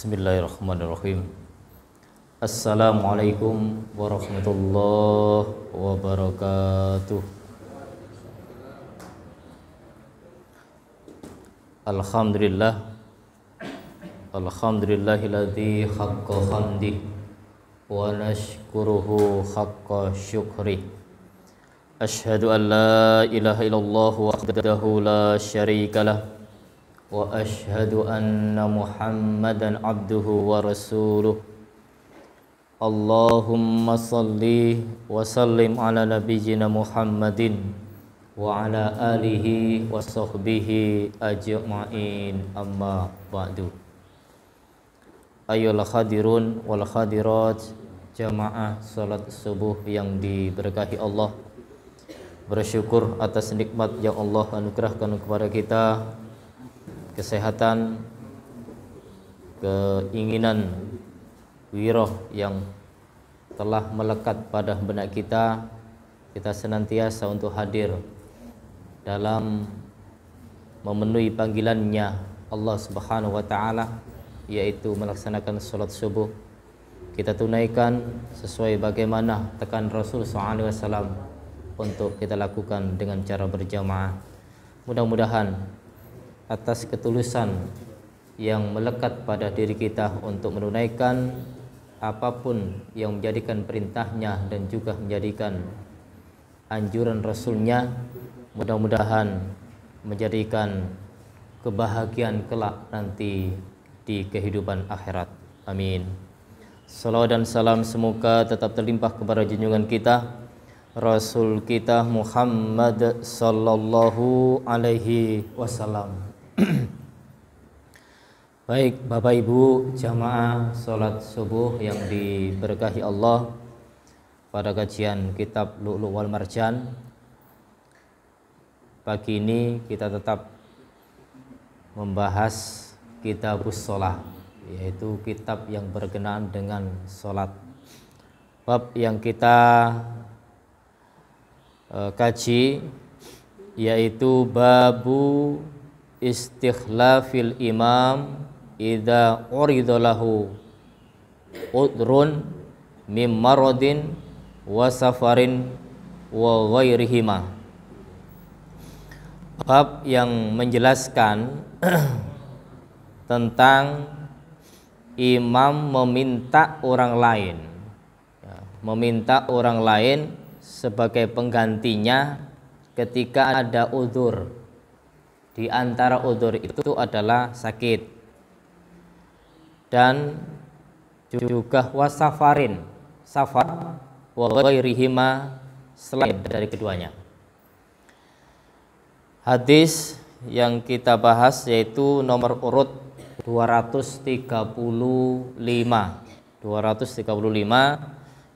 Bismillahirrahmanirrahim. Assalamualaikum warahmatullahi wabarakatuh. Alhamdulillah. Alhamdulillahilladzi haqqa hamdih wa nashkuruhu haqqa syukrih. Asyhadu an la ilaha illallah wahdahu la syarikalah wa asyhadu anna Muhammadan abduhu wa rasuluh. Allahumma salli wa sallim ala nabiyyina Muhammadin wa ala alihi wa sahbihi ajma'in, amma ba'du. Ayolah hadirun wal hadirat, jamaah salat subuh yang diberkahi Allah, bersyukur atas nikmat yang Allah anugerahkan kepada kita, kesehatan, keinginan, wirah yang telah melekat pada benak kita. Kita senantiasa untuk hadir dalam memenuhi panggilannya Allah Subhanahu wa ta'ala, yaitu melaksanakan sholat subuh. Kita tunaikan sesuai bagaimana tekan Rasul SAW untuk kita lakukan dengan cara berjamaah. Mudah-mudahan atas ketulusan yang melekat pada diri kita untuk menunaikan apapun yang menjadikan perintahnya dan juga menjadikan anjuran Rasulnya, mudah-mudahan menjadikan kebahagiaan kelak nanti di kehidupan akhirat. Amin. Salawat dan salam semoga tetap terlimpah kepada junjungan kita, Rasul kita Muhammad sallallahu alaihi wasallam. Baik Bapak Ibu jamaah salat subuh yang diberkahi Allah, pada kajian kitab Lu'lu' wal Marjan pagi ini kita tetap membahas kitabus shalah, yaitu kitab yang berkenaan dengan salat. Bab yang kita kaji yaitu babu istikhlafil imam idza urida lahu udrun mim maradin wa safarin wa ghairihima. Bab yang menjelaskan tentang imam meminta orang lain, meminta orang lain sebagai penggantinya ketika ada udzur. Di antara udzur itu adalah sakit dan juga wasafarin, safar, wa ghairihima, selain dari keduanya. Hadis yang kita bahas yaitu nomor urut 235.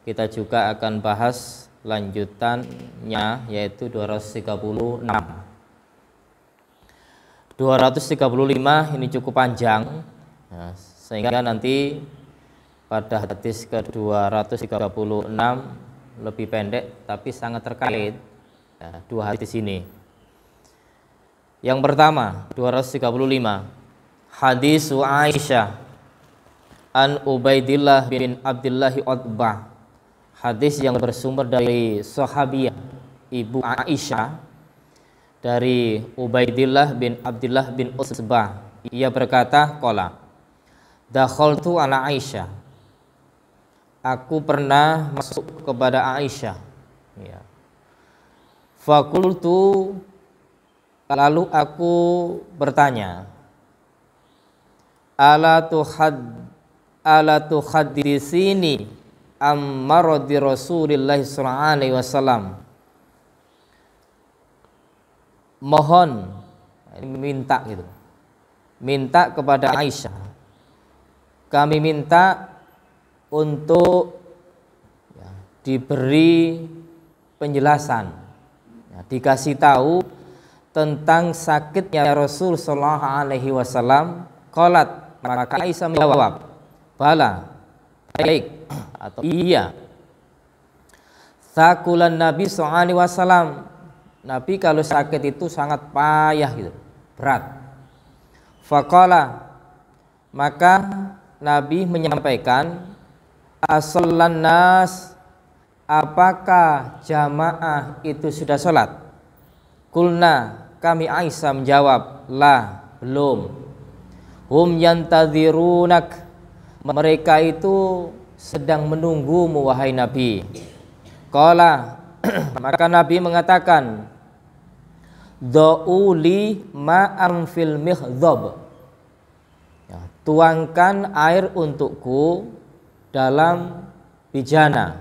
Kita juga akan bahas lanjutannya yaitu 236. 235 ini cukup panjang, sehingga nanti pada hadis ke-236 lebih pendek tapi sangat terkait dua hadis ini. Yang pertama 235, hadis Aisyah an Ubaidillah bin Abdillah Utbah, hadis yang bersumber dari sahabiyah Ibu Aisyah dari Ubaidillah bin Abdillah bin Utbah. Ia berkata, qala dakhaltu ala Aisyah, aku pernah masuk kepada Aisyah, ya. Fakultu, lalu aku bertanya, ala tuhaddisini ammaradi Rasulillah sallallahu alaihi wasallam. Mohon, minta gitu, minta kepada Aisyah, kami minta untuk diberi penjelasan, dikasih tahu tentang sakitnya Rasul sallallahu alaihi wasallam. Qalat, maka Aisyah menjawab, bala, baik atau iya. Sakulan Nabi sallallahu alaihi wasallam, Nabi kalau sakit itu sangat payah gitu, berat. Faqala, maka Nabi menyampaikan, as-sallan nas, apakah jamaah itu sudah sholat? Kulna, kami Aisyah menjawab, la, belum. Hum yantadzirunak, mereka itu sedang menunggumu wahai Nabi. Qala, maka Nabi mengatakan, do'uli ma'am fil mikhdhab, ya, tuangkan air untukku dalam bijana.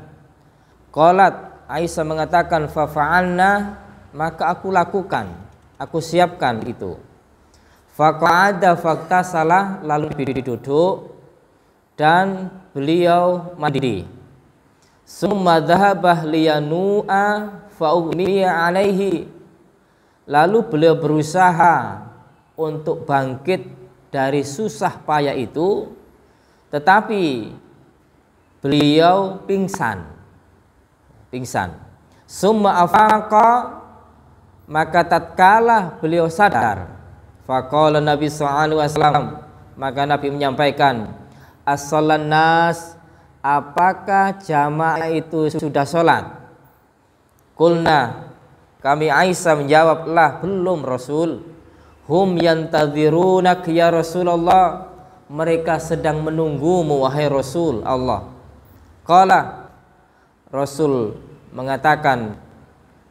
Qalat, Aisyah mengatakan, fafa'alna, maka aku lakukan, aku siapkan itu. Faqa'ada faktasalah, lalu duduk dan beliau mandi. Summa dhahabah liyanu'a fa'ughmiya alaihi, lalu beliau berusaha untuk bangkit dari susah payah itu, tetapi beliau pingsan. Summa afaqa, maka tatkala beliau sadar, faqala Nabi sallallahu alaihi wasallam, maka Nabi menyampaikan, as-sallan nas, apakah jamaah itu sudah sholat? Kulna, kami Aisyah menjawab, lah, belum Rasul. Hum yantadzirunak ya Rasulullah, mereka sedang menunggumu wahai Rasul Allah. Qala, Rasul mengatakan,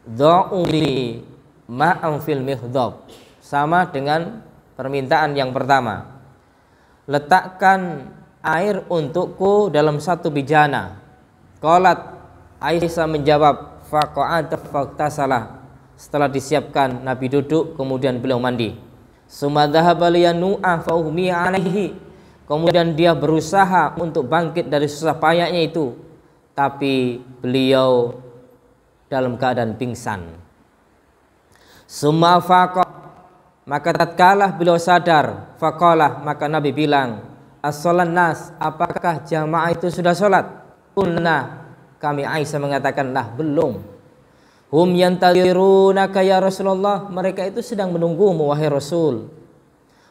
dha'uli ma'am fil mikhdhab, sama dengan permintaan yang pertama, letakkan air untukku dalam satu bijana. Qalat, Aisyah menjawab, faqa'at faktasalah, setelah disiapkan Nabi duduk, kemudian beliau mandi. Summa dhahaba liyanu'a fa'ughmiya alaihi, kemudian dia berusaha untuk bangkit dari susah payahnya itu, tapi beliau dalam keadaan pingsan. Summa faqa, maka tatkala beliau sadar, faqalah, maka Nabi bilang, as-sallan nas, apakah jamaah itu sudah sholat? Kulna, kami Aisyah mengatakan, lah, belum. Hum yantadirunaka ya Rasulullah, mereka itu sedang menunggumu wahai Rasul.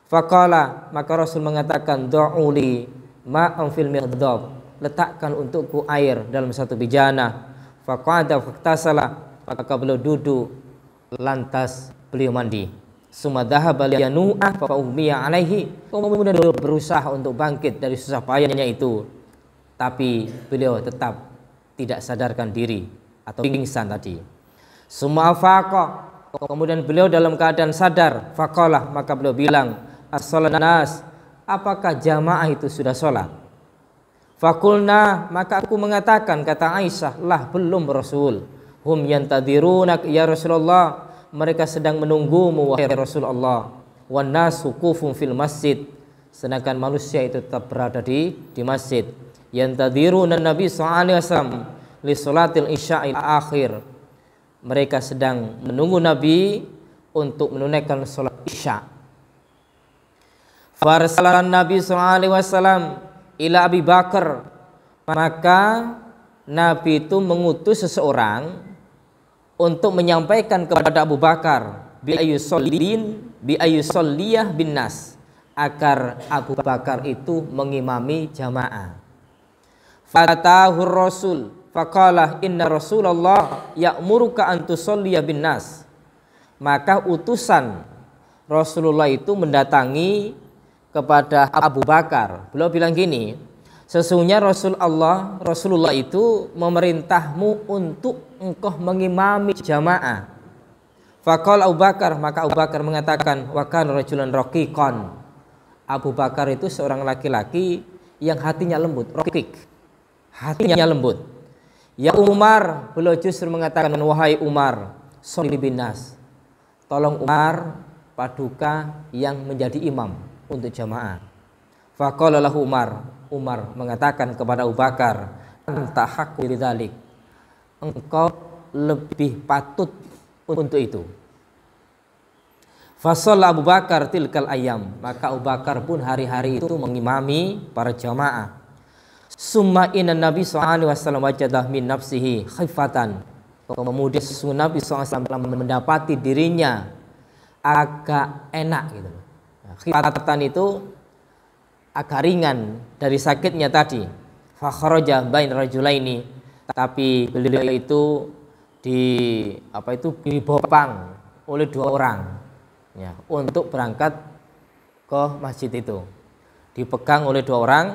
Faqala, maka Rasul mengatakan, du'uli ma'am fil mikhdhab, letakkan untukku air dalam satu bijana. Faqada faktasala, maka beliau duduk, lantas beliau mandi. Summa dhahaba liyanu'a fa'ughmiya alaihi, kemudian beliau berusaha untuk bangkit dari susah payahnya itu, tapi beliau tetap tidak sadarkan diri atau pingsan tadi. Summa afaqa, kemudian beliau dalam keadaan sadar, faqalah, maka beliau bilang, as-sallan nas, apakah jamaah itu sudah sholat? Fakulna, maka aku mengatakan, kata Aisyah, lah, belum Rasul. Hum yantadirunak ya Rasulullah, mereka sedang menunggumu wahai Rasulullah. Wan nasu qufun fil masjid, sedangkan manusia itu tetap berada di masjid. Yantadiruna Nabi sallallahu alaihi wasallam li salatil isya'il akhir, mereka sedang menunggu Nabi untuk menunaikan salat Isya. Farsalan Nabi sallallahu alaihi wasallam ila Abi Bakar, maka Nabi itu mengutus seseorang untuk menyampaikan kepada Abu Bakar, bi ayyusalliyah bin nas, agar Abu Bakar itu mengimami jamaah. Fatahur Rasul faqala inna Rasulullah ya'muruka an tusalliya bin nas, maka utusan Rasulullah itu mendatangi kepada Abu Bakar. Beliau bilang gini, sesungguhnya Rasulullah itu memerintahmu untuk engkau mengimami jamaah. Faqala Abu Bakar, maka Abu Bakar mengatakan, wa kana rajulan raqiqan, Abu Bakar itu seorang laki-laki yang hatinya lembut, raqiq, hatinya lembut. Ya Umar, beliau justru mengatakan, wahai Umar, sholli bin nas, tolong Umar paduka yang menjadi imam untuk jamaah. Faqala lahu Umar mengatakan kepada Abu Bakar, anta haqqu lidzalik, engkau lebih patut untuk itu. Fasalla Abu Bakar tilkal ayam, maka Abu Bakar pun hari-hari itu mengimami para jamaah. Summa inna Nabi sallallahu alaihi wasallam wajadah min nafsihi khifatan, kemudian Nabi SAW mendapati dirinya agak enak gitu. Khifatan itu agak ringan dari sakitnya tadi. Fa kharaja bain rajulaini, tapi beliau itu dibopang oleh dua orang ya, untuk berangkat ke masjid itu. Dipegang oleh dua orang.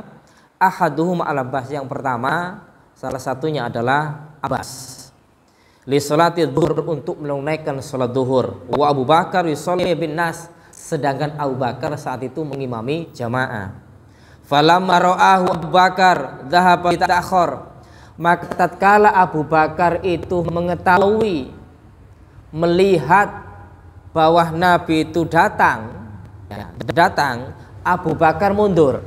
Ahaduhum al-Abbas, yang pertama salah satunya adalah Abbas. Li sholati dhuhur, untuk menunaikan salat zuhur. Wa Abu Bakar yusolli bin nas, sedangkan Abu Bakar saat itu mengimami jamaah. Falamma ra'ahu Abu Bakar dhahaba ta'akhir, maka tatkala Abu Bakar itu mengetahui, melihat bahwa Nabi itu datang, Abu Bakar mundur.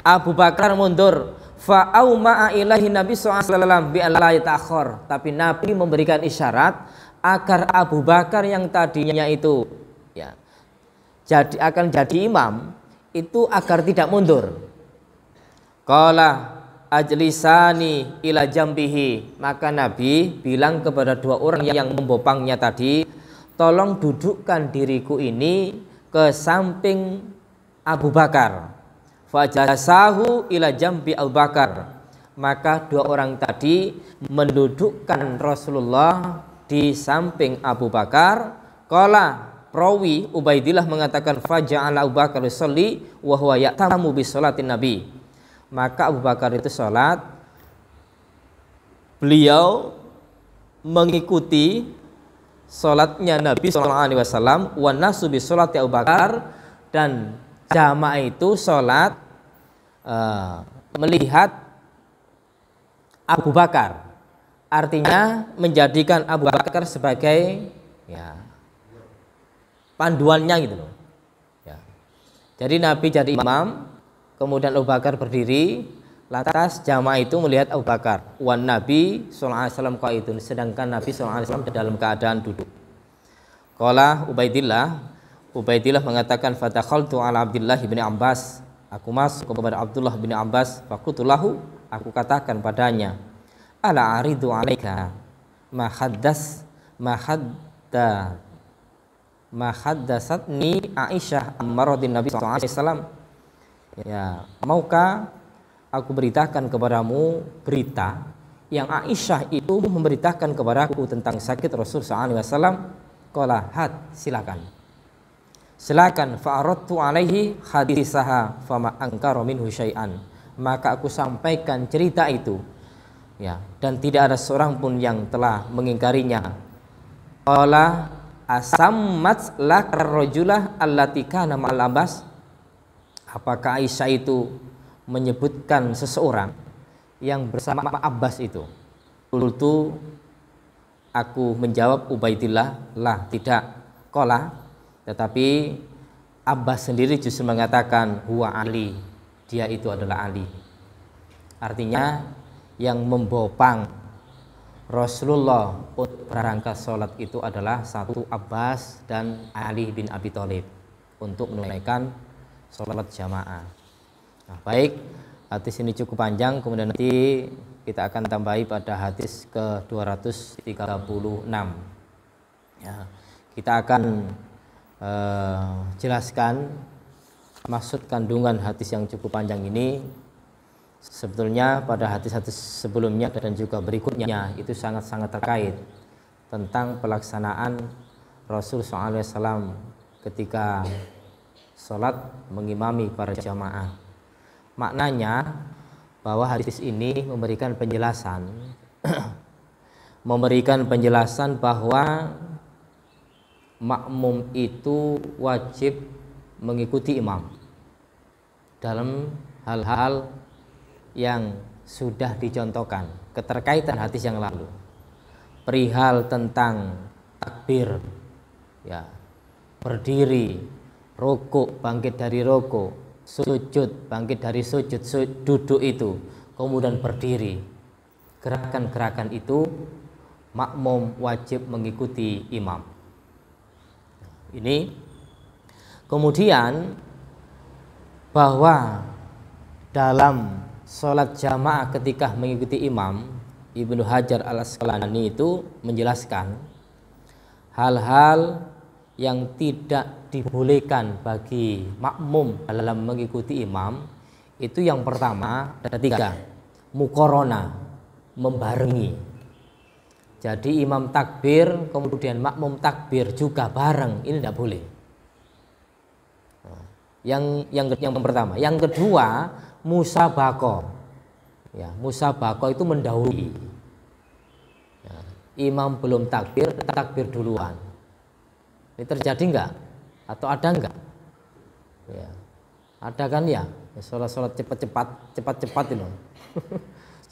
Abu Bakar mundur. Fa'auma'a ilahi Nabi SAW bi'alla yata'akhir, tapi Nabi memberikan isyarat agar Abu Bakar yang tadinya itu ya akan jadi imam itu agar tidak mundur. Qala ajlisani ila jambihi, maka Nabi bilang kepada dua orang yang membopangnya tadi, tolong dudukkan diriku ini ke samping Abu Bakar. Fajasahu ila jambi Abu Bakar, maka dua orang tadi mendudukkan Rasulullah di samping Abu Bakar. Qala rawi Ubaidillah mengatakan faja'ala Abu Bakar yusolli wa huwa ya'tamu bi sholatin Nabi, maka Abu Bakar itu sholat, beliau mengikuti sholatnya Nabi SAW, wa nasu bi sholati Abu Bakar, dan jamaah itu sholat melihat Abu Bakar, artinya menjadikan Abu Bakar sebagai ya panduannya gitu loh ya. Jadi Nabi jadi imam, kemudian Abu Bakar berdiri, lantas jamaah itu melihat Abu Bakar. Wan Nabi sallallahu alaihi wasallam qaidun, sedangkan Nabi sallallahu alaihi wasallam dalam keadaan duduk. Qala Ubaidillah mengatakan fatakhaltu ala Abdullah bin Abbas, aku masuk kepada Abdullah bin Abbas, faqultulahu, aku katakan padanya, ala aridu alaika ma haddasatni Aisyah ammaradin Nabi sallallahu alaihi wasallam, ya, maukah aku beritakan kepadamu berita yang Aisyah itu memberitakan kepadaku tentang sakit Rasul sallallahu alaihi wasallam. Qala had, silakan. Fa'aradtu alaihi hadisaha fama ankara minhu syai'an, maka aku sampaikan cerita itu ya, dan tidak ada seorang pun yang telah mengingkarinya. Qala asammat lakar rajulah allati kana ma'al Abbas, apakah Aisyah itu menyebutkan seseorang yang bersama Abbas itu? Qultu, aku menjawab Ubaidillah, lah, tidak. Qala, tetapi Abbas sendiri justru mengatakan huwa Ali, dia itu adalah Ali. Artinya yang membopang Rasulullah untuk berangkat sholat itu adalah satu Abbas dan Ali bin Abi Thalib untuk menunaikan sholat jamaah. Nah, baik, hadis ini cukup panjang, kemudian nanti kita akan tambahi pada hadis ke 236 ya. Kita akan jelaskan maksud kandungan hadis yang cukup panjang ini. Sebetulnya pada hadis-hadis sebelumnya dan juga berikutnya itu sangat-sangat terkait tentang pelaksanaan Rasul SAW ketika sholat mengimami para jamaah. Maknanya bahwa hadis ini memberikan penjelasan bahwa makmum itu wajib mengikuti imam dalam hal-hal yang sudah dicontohkan, keterkaitan hadis yang lalu, perihal tentang takbir ya, berdiri, rukuk, bangkit dari rukuk, sujud, bangkit dari sujud, duduk itu, kemudian berdiri, gerakan-gerakan itu makmum wajib mengikuti imam. Ini kemudian bahwa dalam sholat jamaah ketika mengikuti imam, Ibnu Hajar al-Asqalani itu menjelaskan hal-hal yang tidak dibolehkan bagi makmum dalam mengikuti imam itu yang pertama ada 3. Mukorona, membarengi. Jadi imam takbir kemudian makmum takbir juga bareng, ini tidak boleh. Yang pertama. Yang kedua, musabaqah. Ya, musabaqah itu mendahului. Ya, imam belum takbir, takbir duluan. Ini terjadi enggak? Atau ada enggak? Ya. Ada kan ya? Sholat cepat-cepat itu.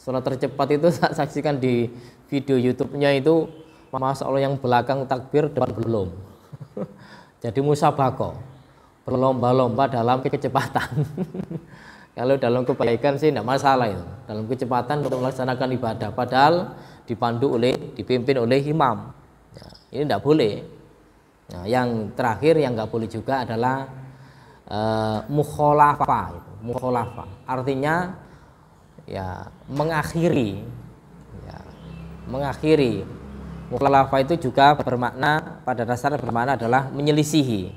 Sholat tercepat itu saya saksikan di video YouTube-nya itu, Masya Allah yang belakang takbir depan belum. Jadi musabaqah, berlomba-lomba dalam kecepatan. Kalau dalam kebaikan sih tidak masalah itu. Dalam kecepatan untuk melaksanakan ibadah, padahal dipimpin oleh imam. Ya, ini tidak boleh. Nah, yang terakhir yang nggak boleh juga adalah mukhalafah. Mukhalafah artinya ya mengakhiri. Ya, mengakhiri. Mukhalafah itu juga bermakna, pada dasarnya bermakna adalah menyelisihi.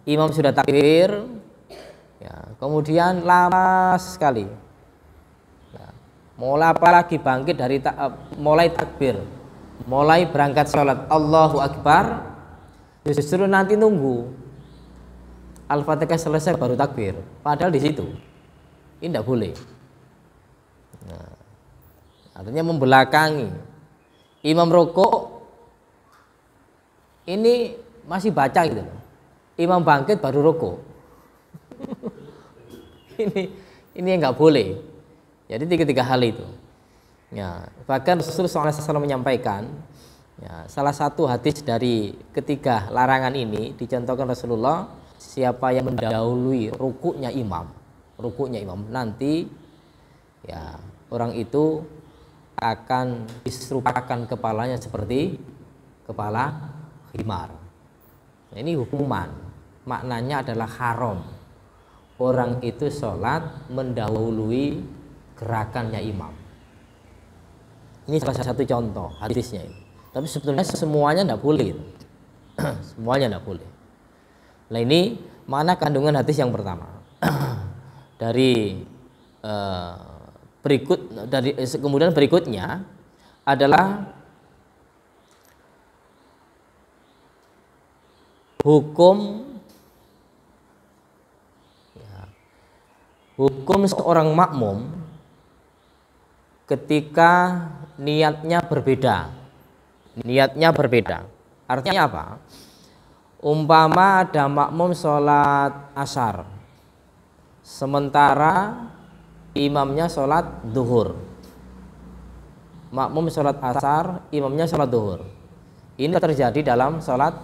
Imam sudah takbir, ya, kemudian lama sekali. Ya, mulai apa lagi bangkit dari mulai takbir, mulai berangkat sholat, Allahu Akbar, justru nanti nunggu Al-Fatihah selesai baru takbir. Padahal di situ ini tidak boleh. Nah, artinya membelakangi. Imam rukuk ini masih baca gitu. Imam bangkit baru rukuk. ini nggak boleh. Jadi 3 hal itu. Ya, bahkan Rasulullah SAW menyampaikan, ya, salah satu hadis dari ketiga larangan ini dicontohkan Rasulullah, siapa yang mendahului rukuknya imam nanti ya orang itu akan diserupakan kepalanya seperti kepala himar. Nah, ini hukuman, maknanya adalah haram orang itu sholat mendahului gerakannya imam. Ini salah satu contoh hadisnya ini. Tapi sebetulnya semuanya tidak boleh. Semuanya tidak boleh. Nah, ini mana kandungan hadis yang pertama. Kemudian berikutnya adalah hukum seorang makmum ketika niatnya berbeda. Artinya apa? Umpama ada makmum sholat asar, sementara imamnya sholat duhur. Makmum sholat asar, imamnya sholat duhur. Ini terjadi dalam sholat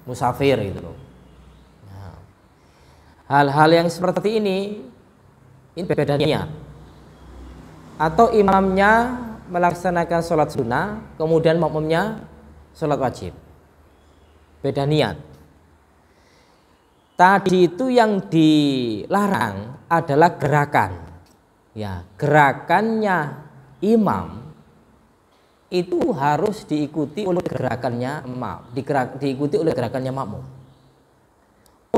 musafir gitu loh. Nah, hal-hal yang seperti ini beda niat. Atau imamnya melaksanakan sholat sunnah, kemudian makmumnya sholat wajib. Beda niat. Tadi itu yang dilarang adalah gerakan. Ya, gerakannya imam itu harus diikuti oleh gerakannya diikuti oleh gerakannya makmum.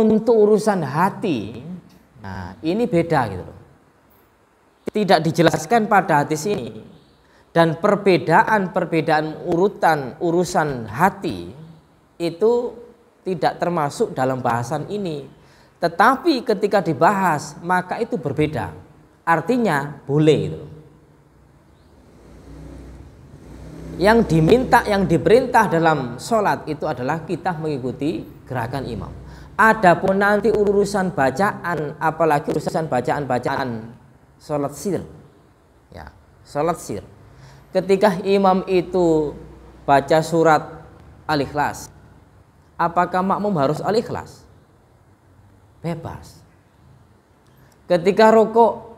Untuk urusan hati, nah ini beda gitu loh. Tidak dijelaskan pada hadis ini, dan perbedaan urusan hati itu tidak termasuk dalam bahasan ini. Tetapi ketika dibahas maka itu berbeda. Artinya boleh gitu. Yang diminta, yang diperintah dalam sholat itu adalah kita mengikuti gerakan imam. Adapun nanti urusan bacaan, apalagi urusan bacaan sholat sir, ya, sholat sir. Ketika imam itu baca surat Al-Ikhlas, apakah makmum harus Al-Ikhlas? Bebas. Ketika rukuk,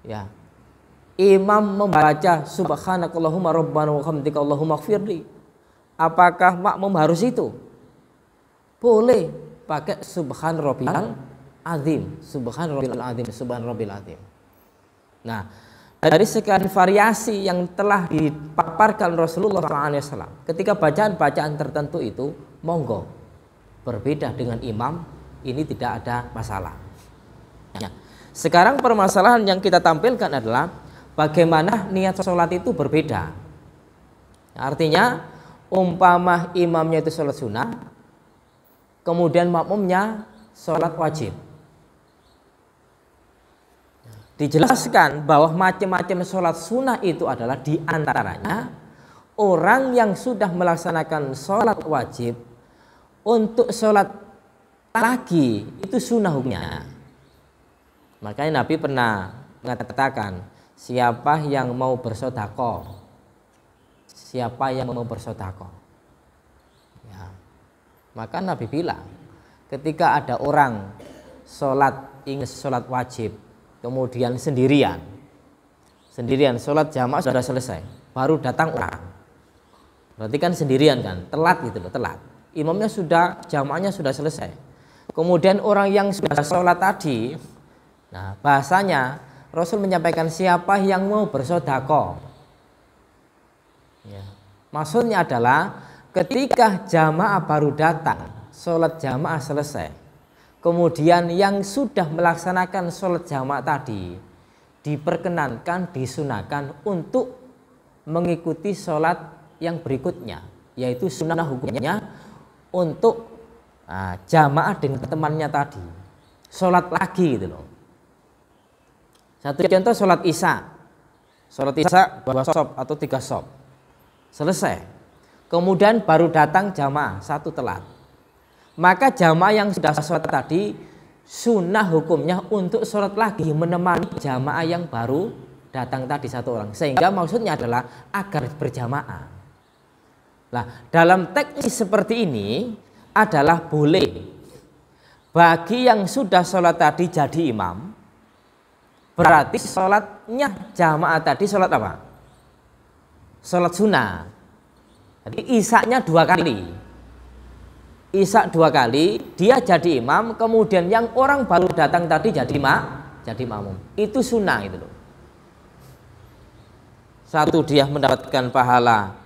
ya, imam membaca subhanakallahumma rabbana wa hamdika allahumma ighfirli, apakah makmum harus itu? Boleh pakai subhan rabbil azim, subhan rabbil azim, subhan rabbil azim. Nah, dari sekian variasi yang telah dipaparkan Rasulullah SAW, ketika bacaan-bacaan tertentu itu monggo berbeda dengan imam, ini tidak ada masalah. Nah, sekarang permasalahan yang kita tampilkan adalah bagaimana niat sholat itu berbeda. Artinya umpama imamnya itu sholat sunnah, kemudian makmumnya sholat wajib. Dijelaskan bahwa macam-macam sholat sunnah itu adalah diantaranya orang yang sudah melaksanakan sholat wajib untuk sholat lagi itu sunnah hukumnya. Makanya Nabi pernah mengatakan, siapa yang mau bersedekah, siapa yang mau bersedekah, ya, maka Nabi bilang, ketika ada orang ingin sholat wajib, kemudian sendirian sholat jamaah sudah selesai, baru datang orang, berarti kan sendirian kan, telat gitu loh, telat. Imamnya sudah, jamaahnya sudah selesai. Kemudian orang yang sudah sholat tadi, nah bahasanya Rasul menyampaikan siapa yang mau bersedekah. Ya. Maksudnya adalah ketika jamaah baru datang, sholat jamaah selesai, kemudian yang sudah melaksanakan sholat jamaah tadi diperkenankan, disunahkan untuk mengikuti sholat yang berikutnya, yaitu sunnah hukumnya untuk jamaah dengan temannya tadi, sholat lagi gitu loh. Satu contoh sholat isya 2 shop atau 3 shop selesai, kemudian baru datang jamaah 1 telat, maka jamaah yang sudah sholat tadi sunnah hukumnya untuk sholat lagi menemani jamaah yang baru datang tadi 1 orang, sehingga maksudnya adalah agar berjamaah. Nah, dalam teknis seperti ini adalah boleh bagi yang sudah sholat tadi jadi imam, berarti sholatnya jamaah tadi sholat apa? Sholat sunnah. Jadi isaknya 2 kali. Isak 2 kali, dia jadi imam, kemudian yang orang baru datang tadi jadi makmum. Itu sunnah itu loh. Satu, dia mendapatkan pahala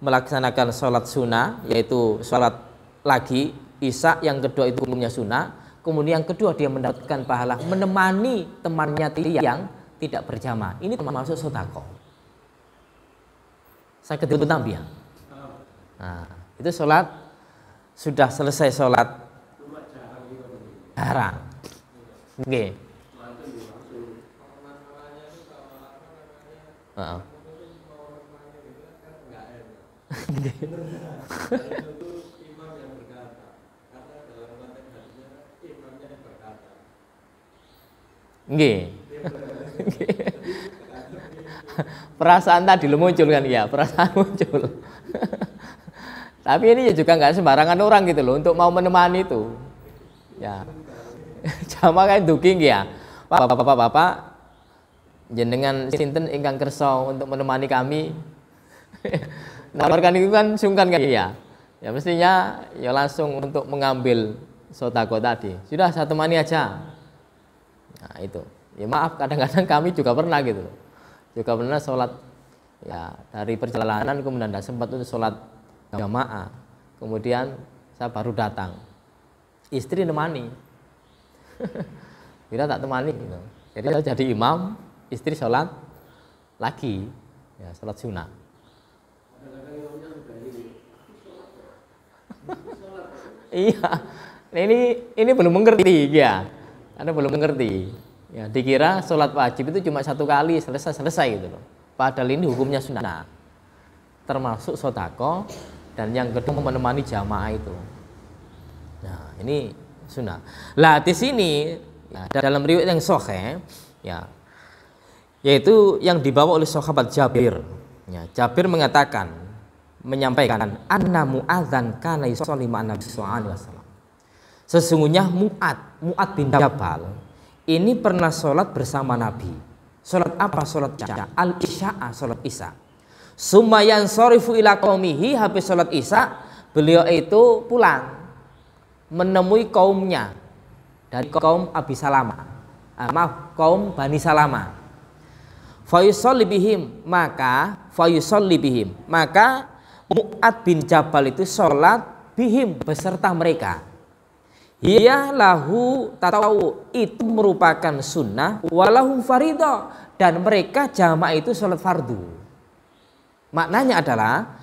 melaksanakan sholat sunnah, yaitu sholat lagi isak. Yang kedua itu hukumnya sunnah. Kemudian yang kedua dia mendapatkan pahala menemani temannya yang tidak berjamaah. Ini termasuk sedekah. Saya ketemu tambiah. Nah, itu sholat sudah selesai sholat. Jarang. Oke. Nggih. Perasaan tadi lo muncul kan, ya, perasaan muncul. Tapi ini juga nggak sembarangan orang gitu loh untuk mau menemani itu. Ya. Jamaah kan duking ya. Bapak, jenengan sinten ingkang kersa untuk menemani kami. Nawarkan itu kan sungkan kan ya. Ya mestinya ya langsung untuk mengambil sedekah tadi. Sudah saya temani aja. Nah, itu. Ya maaf, kadang-kadang kami juga pernah gitu loh. Juga pernah sholat ya dari perjalanan, kemudian tidak sempat untuk sholat jamaah, kemudian saya baru datang, istri nemani. Kita tak temani gitu. Jadi saya jadi imam, istri sholat lagi, ya sholat sunnah. Iya, ini belum mengerti ya, Anda belum mengerti. Ya, dikira sholat wajib itu cuma 1 kali selesai gitu loh. Padahal ini hukumnya sunnah, termasuk sedekah, dan yang kedua menemani jamaah itu. Nah, ini sunnah. Lah di sini ya, dalam riwayat yang sahih ya, yaitu yang dibawa oleh sahabat Jabir. Ya, Jabir menyampaikan anna Mu'adzan kana yusolli ma'an Nabi sallallahu alaihi wasallam. Sesungguhnya Mu'ad bin Jabal ini pernah sholat bersama Nabi. Sholat apa? Sholat isya. Al-isya'a, sholat isya. Sumayan sorifu ila qaumihi, habis sholat isya beliau itu pulang menemui kaumnya dari kaum Abi Salama, kaum Bani Salama. Fayusolli bihim, maka Mu'ad bin Jabal itu sholat bihim beserta mereka. Hiya lahu tatawu, itu merupakan sunnah, walahum faridah, dan mereka jamaah itu sholat fardu. Maknanya adalah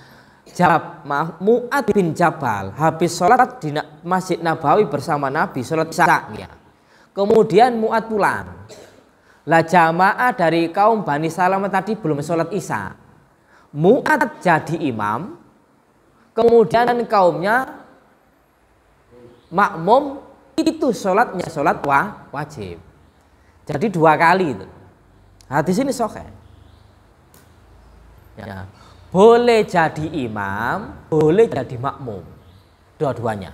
Mu'ad bin Jabal habis sholat di Masjid Nabawi bersama Nabi sholat isya. Kemudian Mu'ad pulang. Lah jamaah dari kaum Bani Salamah tadi belum sholat isya. Mu'ad jadi imam. Kemudian kaumnya makmum itu sholatnya sholat wajib. Jadi 2 kali itu. Hadis ini sahih. Ya. Boleh jadi imam, boleh jadi makmum, dua-duanya.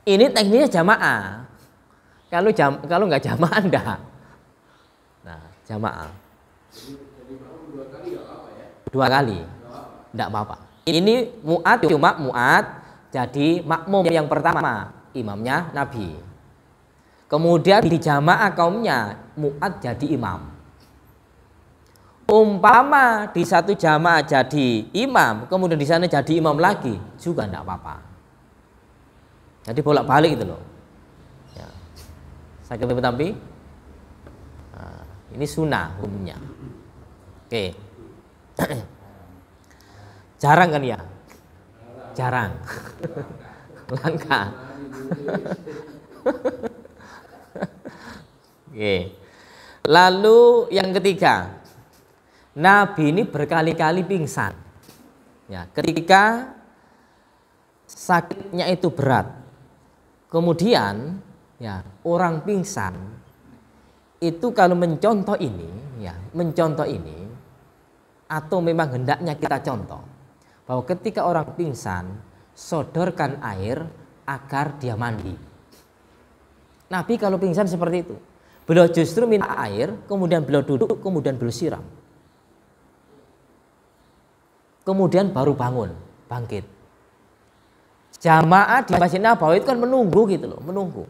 Ini tekniknya jamaah. Kalau nggak jamaah enggak. Nah, jamaah. 2 kali, enggak apa-apa. Ini Mu'ad jadi makmum yang pertama, imamnya Nabi. Kemudian di jamaah kaumnya Mu'ad jadi imam. Umpama di satu jamaah jadi imam, kemudian di sana jadi imam lagi, juga enggak apa-apa. Jadi bolak-balik itu loh. Ya. Saya tapi nah, ini sunnah hukumnya. Oke. Jarang kan ya? Jarang. Langka. Oke. Lalu yang ketiga, Nabi ini berkali-kali pingsan. Ya, ketika sakitnya itu berat. Kemudian ya, orang pingsan itu kalau mencontoh ini atau memang hendaknya kita contoh bahwa ketika orang pingsan sodorkan air agar dia mandi. Nabi kalau pingsan seperti itu, beliau justru minta air, kemudian beliau duduk, kemudian beliau siram, kemudian baru bangkit. Jamaah di Masjid Nabawi itu kan menunggu gitu loh, menunggu.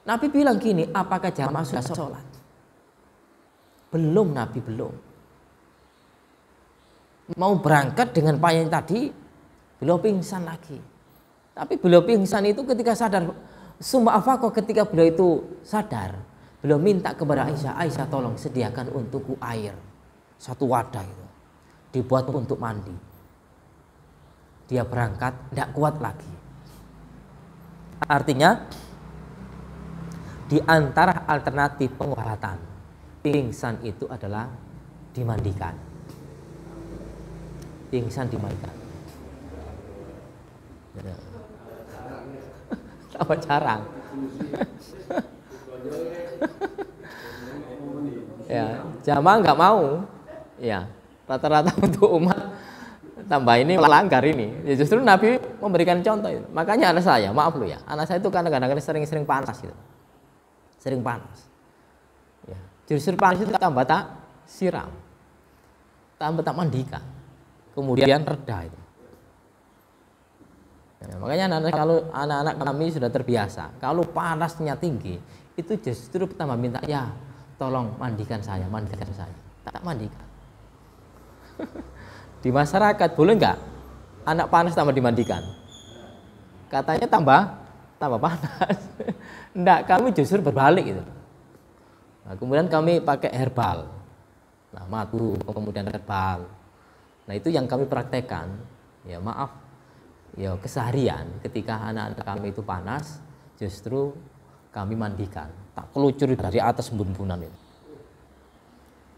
Nabi bilang gini, apakah jamaah sudah sholat? Belum, Nabi belum. Mau berangkat dengan payung tadi, beliau pingsan lagi. Tapi beliau pingsan itu ketika sadar, summa afaqo, ketika beliau itu sadar, beliau minta kepada Aisyah, Aisyah tolong sediakan untukku air, 1 wadah itu, dibuat untuk mandi. Dia berangkat, tidak kuat lagi. Artinya di antara alternatif pengobatan pingsan itu adalah dimandikan. Pingsan dimandikan. Ya. Apa jarang? Ya, jamaah nggak mau. Ya, rata-rata untuk umat tambah ini melanggar ini. Ya justru Nabi memberikan contoh itu. Makanya anak saya, maaf lu ya, anak saya itu kadang-kadang sering panas gitu. Sering panas. Ya, justru panas itu tambah tak siram. Tambah tak mandikan. Kemudian reda itu. Ya, makanya kalau anak-anak kami sudah terbiasa, kalau panasnya tinggi, itu justru tambah minta, ya tolong mandikan saya. Tak mandikan. Di masyarakat boleh nggak anak panas tambah dimandikan? Katanya tambah panas. Enggak, kami justru berbalik itu. Nah, kemudian kami pakai herbal. Nah, madu, kemudian herbal. Nah, itu yang kami praktekkan. Ya maaf, ya keseharian ketika anak-anak kami itu panas, justru kami mandikan. Tak kelucur dari atas embun-embunan itu.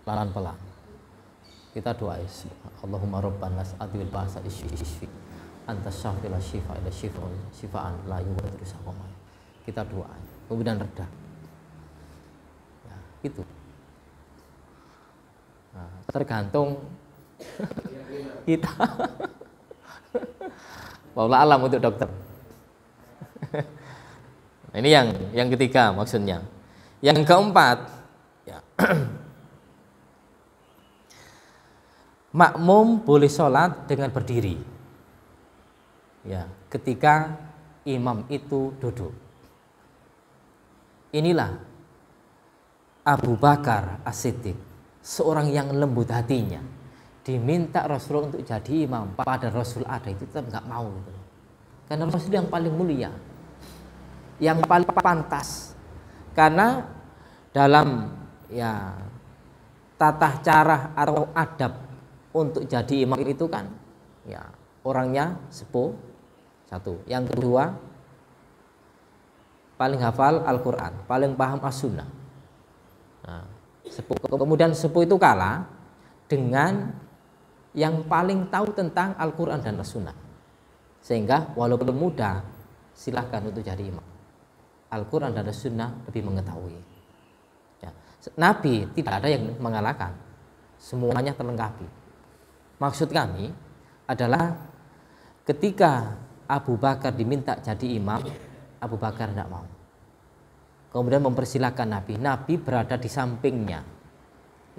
Pelan-pelan. Kita doa, Allahumma rabban nas adwil ba'sa isfi anta syafil syifa ila syifaan la yughadiru saqama. Kita doa, kemudian reda. Ya, itu. Nah, tergantung kita. Wallahu alam untuk dokter. Nah, ini yang ketiga maksudnya. Yang keempat, ya. Makmum boleh sholat dengan berdiri. Ya, ketika imam itu duduk. Inilah Abu Bakar As-Siddiq seorang yang lembut hatinya diminta Rasulullah untuk jadi imam, pada Rasul ada, itu tetap nggak mau gitu. Karena Rasul yang paling mulia, yang paling pantas. Karena dalam ya tata cara atau adab untuk jadi imam itu kan ya orangnya sepuh, satu. Yang kedua, paling hafal Al-Quran, paling paham as-sunnah. Nah, sepuh. Kemudian sepuh itu kalah dengan yang paling tahu tentang Al-Quran dan as-sunnah. Sehingga walaupun muda, silahkan untuk jadi imam. Al-Quran dan as-sunnah lebih mengetahui. Ya. Nabi tidak ada yang mengalahkan, semuanya terlengkapi. Maksud kami adalah ketika Abu Bakar diminta jadi imam, Abu Bakar tidak mau. Kemudian mempersilahkan Nabi. Nabi berada di sampingnya.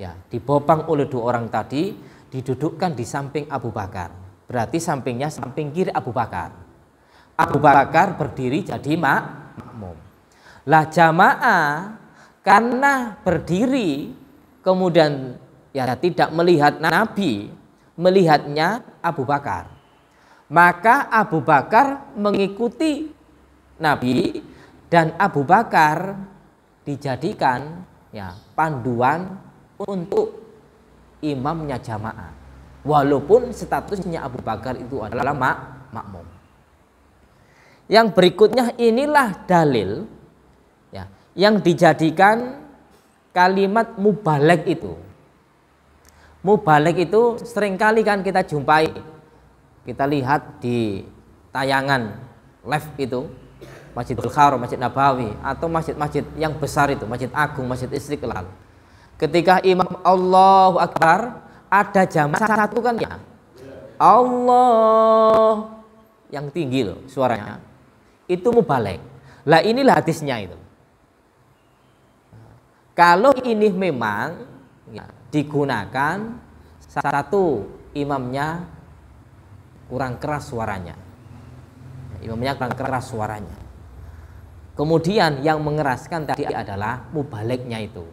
Ya, dibopang oleh dua orang tadi, didudukkan di samping Abu Bakar. Berarti sampingnya samping kiri Abu Bakar. Abu Bakar berdiri jadi makmum. Lah jamaah karena berdiri kemudian ya tidak melihat Nabi, melihatnya Abu Bakar. Maka Abu Bakar mengikuti Nabi dan Abu Bakar dijadikan ya panduan untuk imamnya jamaah. Walaupun statusnya Abu Bakar itu adalah makmum. Yang berikutnya inilah dalil ya yang dijadikan kalimat mubaligh itu. Mubaligh itu seringkali kan kita jumpai, kita lihat di tayangan live itu, Masjidil Haram, Masjid Nabawi, atau masjid-masjid yang besar itu, Masjid Agung, Masjid Istiqlal. Ketika imam Allahu Akbar, ada jamaah satu kan ya, Allah yang tinggi loh suaranya, itu mubaligh. Lah inilah hadisnya itu. Kalau ini memang ya, digunakan satu imamnya kurang keras suaranya, imamnya kurang keras suaranya. Kemudian yang mengeraskan tadi adalah mubalighnya itu.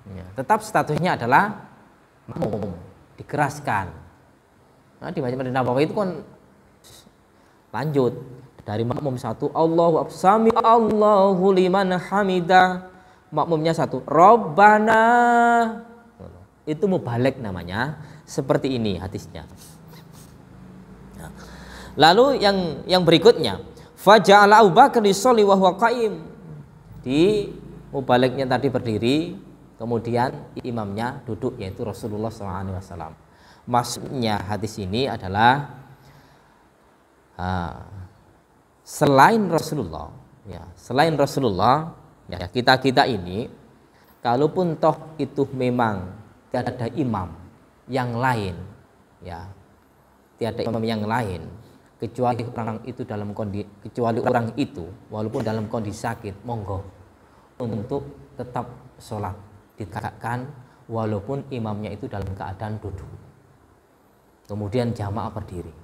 Ya, tetap statusnya adalah makmum, dikeraskan. Nah, di Masjid Nabawi itu kan lanjut dari makmum satu, Allahu sami Allahu liman hamidah, makmumnya satu, Rabbana. Itu mubaligh namanya. Seperti ini hadisnya. Nah, lalu yang berikutnya, faja'ala Abu Bakar yusolli wa huwa qaim. Di mubalighnya tadi berdiri, kemudian imamnya duduk, yaitu Rasulullah SAW. Maksudnya hadis ini adalah selain Rasulullah, ya, selain Rasulullah, ya, kita ini, kalaupun toh itu memang tidak ada imam yang lain, ya, tiada imam yang lain kecuali orang itu orang itu walaupun dalam kondisi sakit, monggo untuk tetap sholat ditegakkan walaupun imamnya itu dalam keadaan duduk, kemudian jamaah berdiri.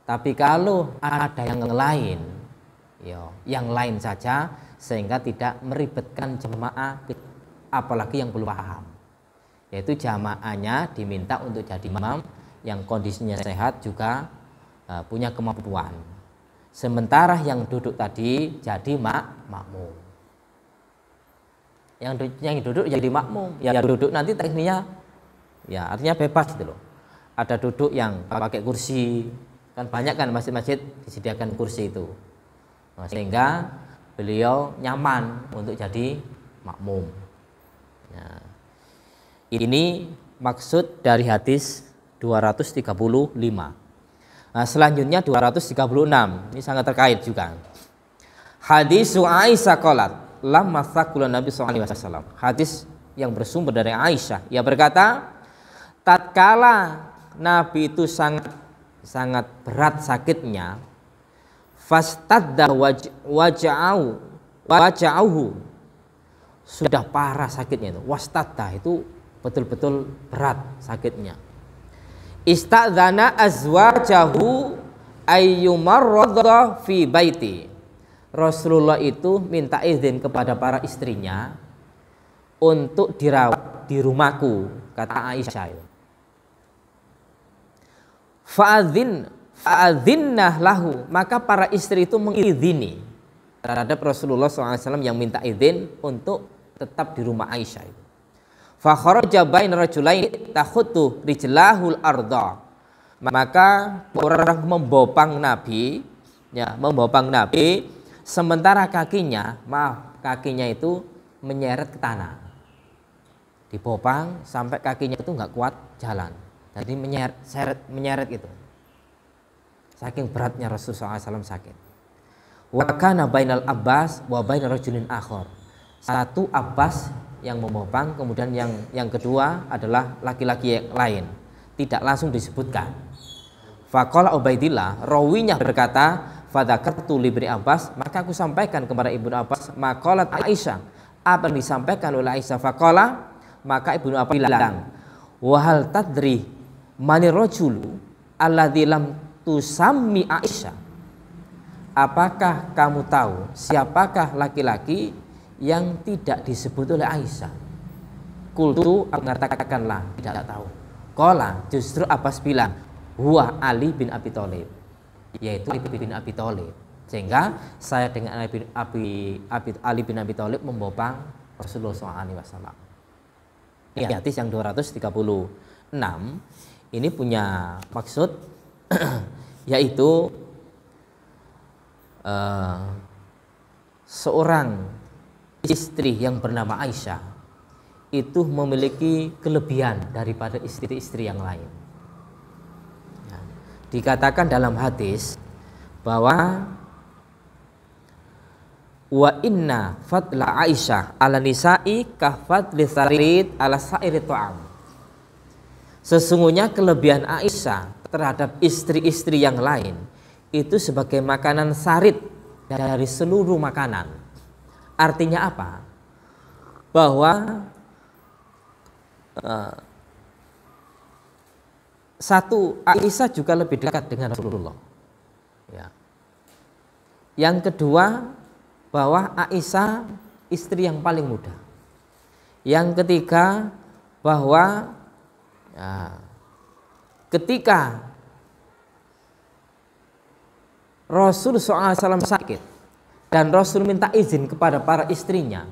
Tapi kalau ada yang lain, ya, yang lain saja, sehingga tidak meribetkan jamaah, apalagi yang belum paham, yaitu jamaahnya diminta untuk jadi imam yang kondisinya sehat juga punya kemampuan. Sementara yang duduk tadi jadi makmum. Yang duduk jadi makmum, ya duduk nanti tekniknya ya artinya bebas gitu loh. Ada duduk yang pakai kursi, kan banyak kan masjid-masjid disediakan kursi itu. Nah, sehingga beliau nyaman untuk jadi makmum. Nah, ini maksud dari hadis 235. Nah, selanjutnya 236. Ini sangat terkait juga. Hadis Aisyah qalat lamma thaqula Nabi sallallahu alaihi wasallam. Hadis yang bersumber dari Aisyah, ia berkata, tatkala Nabi itu sangat berat sakitnya, fastadda waja'uhu, sudah parah sakitnya itu. Wastadda itu betul-betul berat sakitnya. Istadzana azwajahu ayyumarradha fi baiti. Rasulullah itu minta izin kepada para istrinya untuk dirawat di rumahku, kata Aisyah. Fa'adhinnah lahu, maka para istri itu mengizini terhadap Rasulullah SAW yang minta izin untuk tetap di rumah Aisyah. Fa kharaja baina rajulain takhuttu rijlahul arda, maka orang membopang Nabi, ya, membopang Nabi sementara kakinya itu menyeret ke tanah, dibopang sampai kakinya itu nggak kuat jalan. Jadi menyeret gitu. Saking beratnya Rasulullah SAW sakit. Wa kana bainal Abbas wa bainar rajulin akhar. Satu Abbas yang membopang, kemudian yang kedua adalah laki-laki yang lain. Tidak langsung disebutkan. Faqala Ubaidillah, rawinya berkata, fadzakartu li Ibnu Abbas, maka aku sampaikan kepada Ibnu Abbas maqalat Aisyah, apa yang disampaikan oleh Aisyah. Faqala, maka Ibnu Abbas bilang, wa hal tadri mani rajulu alladzi lam tusammi Aisyah, apakah kamu tahu siapakah laki-laki yang tidak disebut oleh Aisyah? Qultu, aku mengatakanlah tidak tahu. Qala, justru Abbas bilang, huwa Ali bin Abi Thalib, yaitu Ali bin Abi Thalib. Sehingga saya dengan Ali bin Abi Thalib membopang Rasulullah SAW. Ini hadis yang 236 ini punya maksud yaitu seorang istri yang bernama Aisyah itu memiliki kelebihan daripada istri-istri yang lain. Ya, dikatakan dalam hadis bahwa wa inna fadla Aisyah ala nisa'i ka fadli sarid ala sa'iri ta'am. Sesungguhnya kelebihan Aisyah terhadap istri-istri yang lain itu sebagai makanan sarid dari seluruh makanan. Artinya apa? Bahwa satu, Aisyah juga lebih dekat dengan Rasulullah. Ya. Yang kedua, bahwa Aisyah istri yang paling muda. Yang ketiga, bahwa ketika Rasul SAW sakit dan Rasul minta izin kepada para istrinya,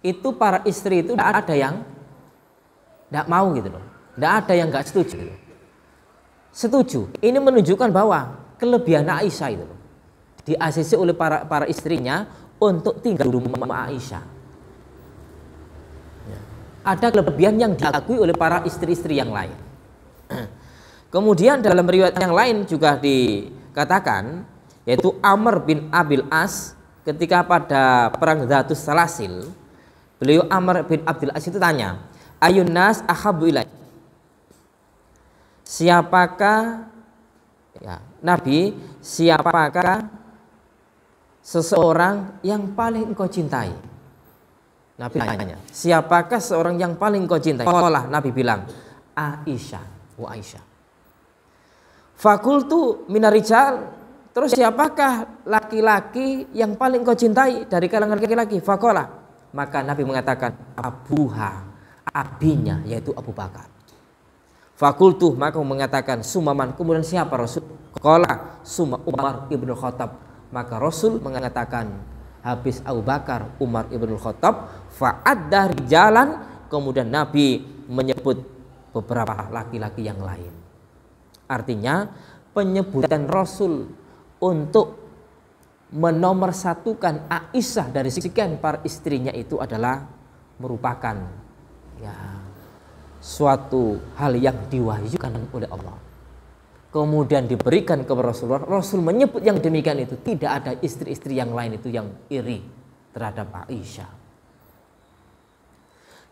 itu para istri itu tidak ada yang tidak mau gitu loh, tidak ada yang nggak setuju gitu. Setuju. Ini menunjukkan bahwa kelebihan Aisyah itu loh, di ACC oleh para istrinya untuk tinggal di rumah Aisyah. Ada kelebihan yang diakui oleh para istri-istri yang lain. Kemudian dalam riwayat yang lain juga dikatakan, yaitu Amr bin Abil As ketika pada perang Dzatus Salasil, beliau Amr bin Abdul As itu tanya, ayun nas ahabbu ilai, siapakah ya Nabi, siapakah seseorang yang paling engkau cintai? Nabi tanya, siapakah seorang yang paling engkau cintai? Qala, Nabi bilang, Aisyah, wa Aisyah. Fakultu minarijal, terus siapakah laki-laki yang paling engkau cintai dari kalangan laki-laki? Faqala, maka Nabi mengatakan, abuha, abinya, yaitu Abu Bakar. Fakultu, maka mengatakan, sumaman, kemudian siapa Rasul? Qala, summa Umar ibn Khattab, maka Rasul mengatakan, habis Abu Bakar, Umar ibn Khattab, fa'addah rijalan, kemudian Nabi menyebut beberapa laki-laki yang lain. Artinya penyebutan Rasul untuk menomorsatukan Aisyah dari sekian para istrinya itu adalah merupakan ya suatu hal yang diwahyukan oleh Allah. Kemudian diberikan kepada Rasulullah. Rasul menyebut yang demikian itu, tidak ada istri-istri yang lain itu yang iri terhadap Aisyah.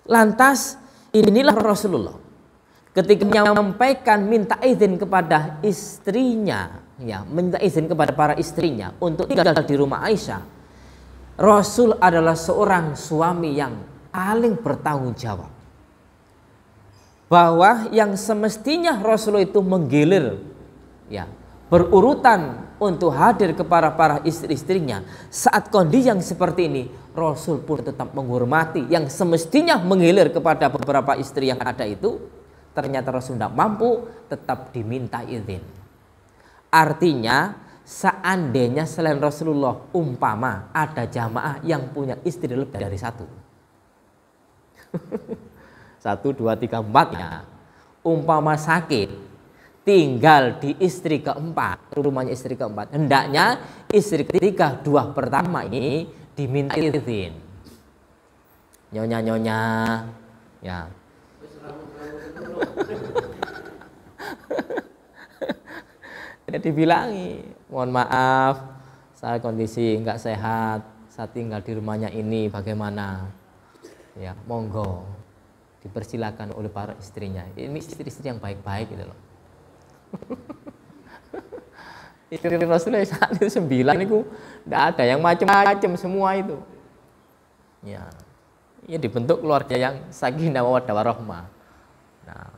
Lantas inilah Rasulullah ketika menyampaikan minta izin kepada istrinya, ya, minta izin kepada para istrinya untuk tinggal di rumah Aisyah. Rasul adalah seorang suami yang paling bertanggung jawab, bahwa yang semestinya Rasulullah itu menggilir, ya, berurutan untuk hadir kepada para istri-istrinya saat kondisi yang seperti ini, Rasul pun tetap menghormati yang semestinya menggilir kepada beberapa istri yang ada itu. Ternyata Rasul tidak mampu, tetap diminta izin. Artinya seandainya selain Rasulullah umpama ada jamaah yang punya istri lebih dari satu, 1, 2, 3, 4 ya, umpama sakit tinggal di istri keempat, rumahnya istri keempat, hendaknya istri ketiga 2 pertama ini diminta izin. Nyonya ya. Jadi dibilangi, mohon maaf saya kondisi nggak sehat, saya tinggal di rumahnya ini, bagaimana ya, monggo dipersilakan oleh para istrinya. Ini istri-istri yang baik-baik gitu loh. Istri Rasulullah saat itu 9 itu tidak ada yang macam-macam semua itu. Ya, ini dibentuk keluarga yang sakinah mawaddah warahmah. Nah,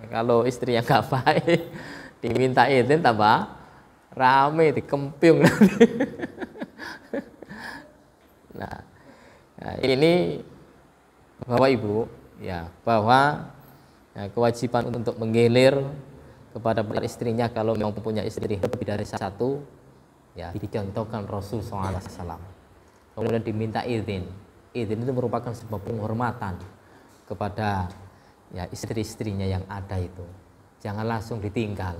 kalau istri yang nggak baik diminta izin tambah rame, dikemping nanti. Nah, ini Bapak Ibu ya, bahwa ya, kewajiban untuk menggilir kepada istrinya kalau memang punya istri lebih dari satu, ya dicontohkan Rasul SAW. Kemudian diminta izin. Izin itu merupakan sebuah penghormatan kepada ya istri-istrinya yang ada itu. Jangan langsung ditinggal.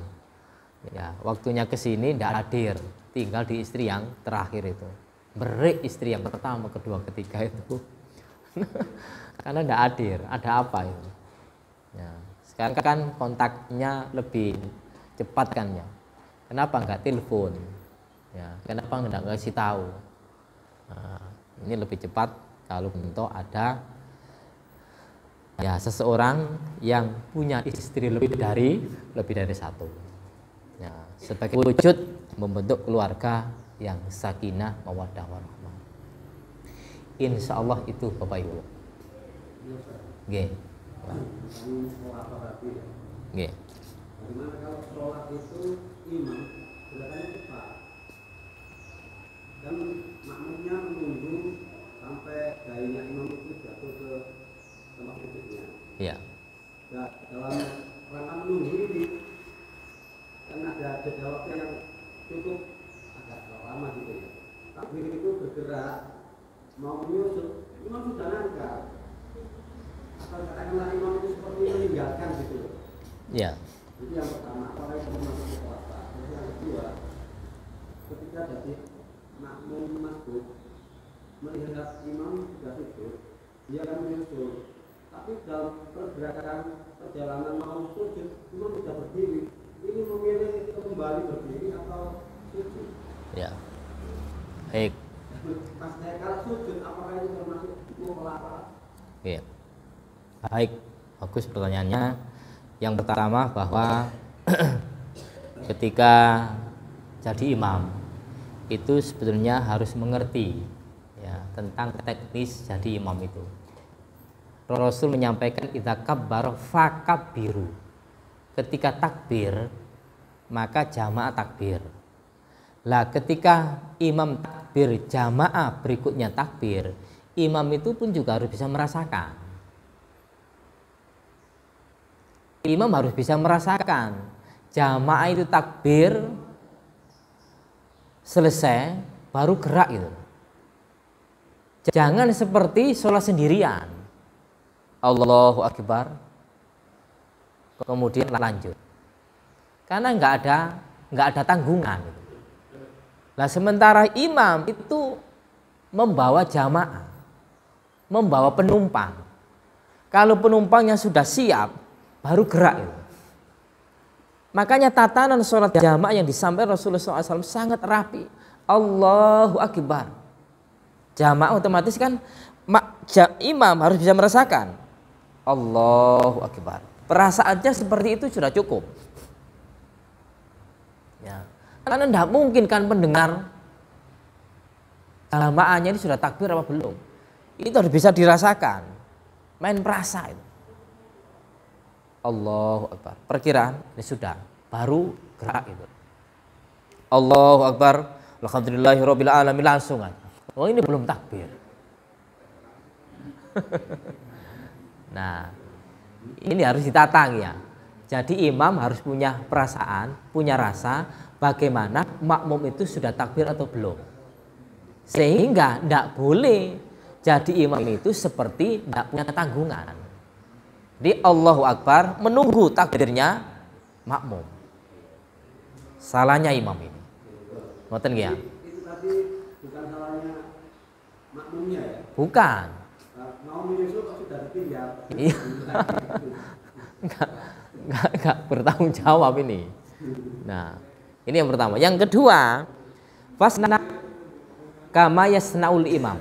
Ya, waktunya kesini tidak hadir, tinggal di istri yang terakhir itu. Break istri yang pertama, kedua, ketiga itu. Karena tidak hadir, ada apa itu? Ya. Sekarang kan kontaknya lebih cepat kan ya. Kenapa nggak telepon? Ya, kenapa nggak ngasih tahu? Nah, ini lebih cepat kalau untuk ada ya seseorang yang punya istri lebih dari satu. Ya, sebagai wujud membentuk keluarga yang sakinah mawaddah warahmah. Insya Allah itu Bapak Ibu. Oke. Nggih. Bagaimana kalau sholat itu imam gerakannya cepat dan makmumnya menunggu sampai gayanya imam itu jatuh ke tempat sujudnya. Iya. Nah, dalam rangka menunggu ini kan ada jeda waktu yang cukup agak lama gitu ya. Takbir itu bergerak mau menyusul, imam sudah ngangkat. Katakanlah imam itu seperti meninggalkan gitu loh. Ya. Jadi yang pertama, apakah itu masuk ke puasa? Terus yang kedua, ketika jadi makmum masjid melihat imam sudah sujud, dia akan menyusul. Tapi dalam pergerakan perjalanan mau sujud, imam sudah berdiri. Ini memilih itu kembali berdiri atau sujud? Ya. Baik. Pas saya kalau sujud, apakah itu termasuk mukhalafah? Iya. Baik, bagus pertanyaannya. Yang pertama bahwa ketika jadi imam itu sebetulnya harus mengerti ya tentang teknis jadi imam itu. Rasul menyampaikan idza kabbar fakabbiru. Ketika takbir maka jamaah takbir. Lah ketika imam takbir jamaah berikutnya takbir, imam itu pun juga harus bisa merasakan. Imam harus bisa merasakan jamaah itu takbir selesai baru gerak gitu. Jangan seperti sholat sendirian, Allahu Akbar kemudian lanjut, karena nggak ada tanggungan. Nah sementara imam itu membawa jamaah, membawa penumpang. Kalau penumpangnya sudah siap baru gerak itu. Makanya tatanan sholat jamaah yang disampaikan Rasulullah SAW sangat rapi. Allahu Akbar. Jamaah otomatis kan imam harus bisa merasakan Allahu Akbar. Perasaannya seperti itu sudah cukup. Ya. Karena tidak mungkin kan pendengar jamaahnya ini sudah takbir apa belum. Itu harus bisa dirasakan. Main perasa itu. Allahu Akbar. Perkiraan ini sudah baru gerak itu. Allahu Akbar, alhamdulillahirabbil alamin, langsung aja. Oh, ini belum takbir. Nah, ini harus ditatang ya. Jadi imam harus punya perasaan, punya rasa bagaimana makmum itu sudah takbir atau belum. Sehingga tidak boleh jadi imam itu seperti tidak punya tanggungan. Jadi Allahu Akbar menunggu takbirnya makmum. Salahnya imam ini. Ngoten ya? Itu tadi bukan salahnya makmumnya ya? Bukan. Mau menyusul kok sudah ditinggal. Iya. Enggak bertanggung jawab ini. Nah, ini yang pertama. Yang kedua, fasna kama yasnaul imam.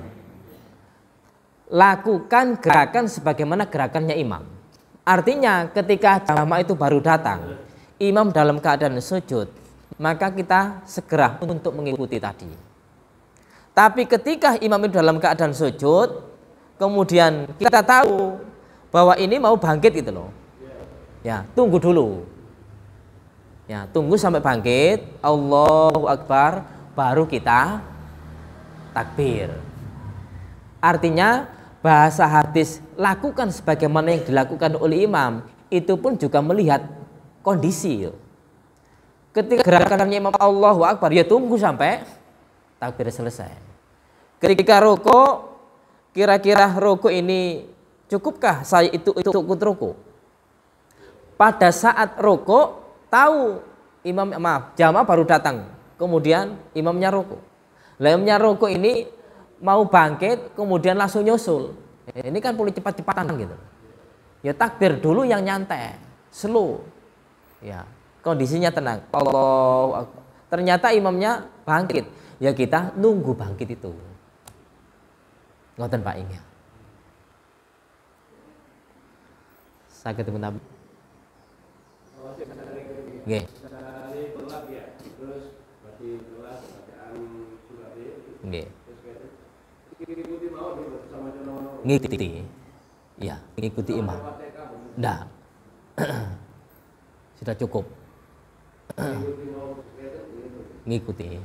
Lakukan gerakan sebagaimana gerakannya imam. Artinya ketika jamaah itu baru datang, imam dalam keadaan sujud, maka kita segera untuk mengikuti tadi. Tapi ketika imam itu dalam keadaan sujud, kemudian kita tahu bahwa ini mau bangkit gitu loh. Ya, tunggu dulu. Ya, tunggu sampai bangkit, Allahu Akbar, baru kita takbir. Artinya bahasa hadis lakukan sebagaimana yang dilakukan oleh imam itu pun juga melihat kondisi. Ketika gerakannya imam Allahu Akbar, ya tunggu sampai takbir selesai. Ketika rukuk, kira-kira rukuk ini cukupkah saya itu ikut rukuk? Pada saat rukuk tahu jamaah baru datang, kemudian imamnya rukuk. Imamnya rukuk ini mau bangkit, kemudian langsung nyusul. Ini kan boleh cepat-cepatan gitu. Ya takbir dulu yang nyantai, slow. Ya, kondisinya tenang. Allahu Akbar. Ternyata imamnya bangkit. Ya kita nunggu bangkit itu. Ngoten Pak Ing. Saged Nabi. Nggih. Nggih. Ngikuti. Ya, ngikuti imam. Nah. Sudah cukup. Ngikuti.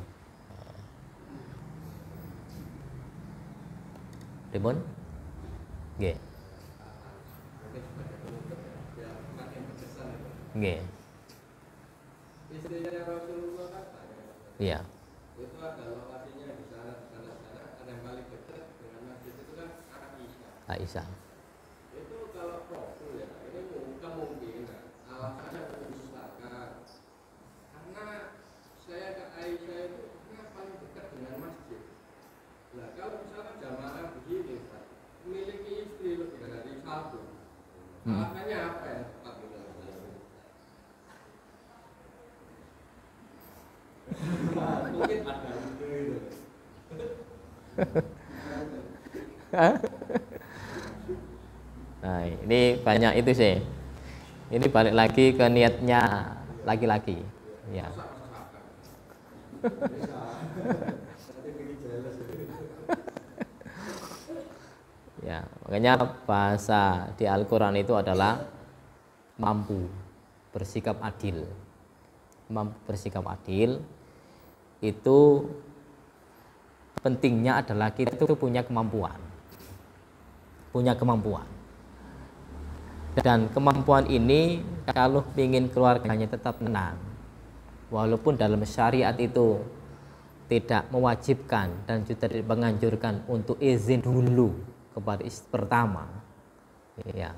Dipun? Nggih. Nggih. Istrinya Rasulullah katanya. Iya. Itu ada lokasinya di sana, ada yang paling dekat dengan masjid itu kan Aisyah. Itu kalau Rasul ya, ini bukan mungkin alasannya mendustakan. Karena saya ke Aisyah itu paling dekat dengan masjid. Nah, kalau misalkan jamaah begini, Pak, memiliki istri lebih dari satu. Alasannya apa ya? Mungkin ada itu. Nah, ini banyak itu sih. Ini balik lagi ke niatnya laki-laki. Ya. Ya, makanya bahasa di Al-Qur'an itu adalah mampu bersikap adil. Mampu bersikap adil itu pentingnya adalah kita itu punya kemampuan. Punya kemampuan. Dan kemampuan ini kalau ingin keluarganya tetap tenang, walaupun dalam syariat itu tidak mewajibkan dan juga tidak menganjurkan untuk izin dulu kepada istri pertama, ya,